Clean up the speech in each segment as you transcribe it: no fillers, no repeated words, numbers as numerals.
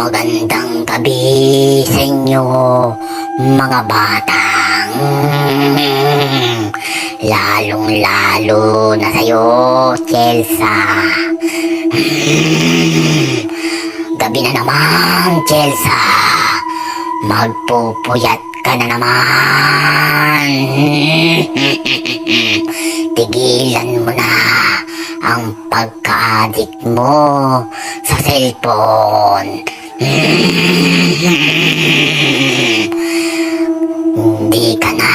Magandang gabi sa inyo, mga batang. Lalong-lalo na sa'yo, Chelsea. Gabi na naman, Chelsea. Magpupuyat ka na naman. Tigilan mo na ang pagka-addict mo sa cellphone. Hindi ka na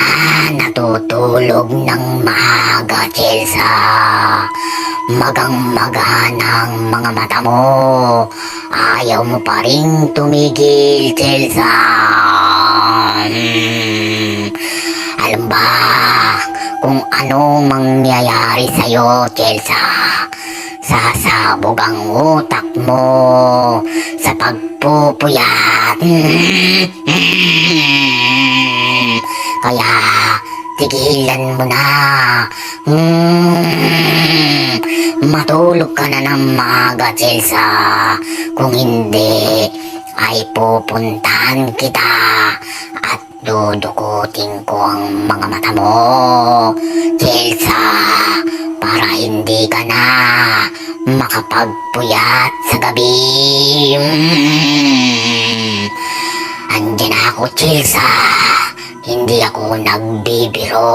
natutulog ng maaga, Chelsea. Magang-maga ng mga mata mo. Ayaw mo pa rin tumigil, Chelsea. Alam ba kung ano mangyayari sa'yo, Chelsea? Sasabog ang utak mo sa pagpupuyat. Kaya tigilan mo na. Matulog ka na ng maaga, Chelsea. Kung hindi, ay pupuntahan kita at dudukutin ko ang mga mata mo, Chelsea, para hindi ka na makapagpuyat sa gabi. Andiyan ako, Chelsea. Hindi ako nagbibiro.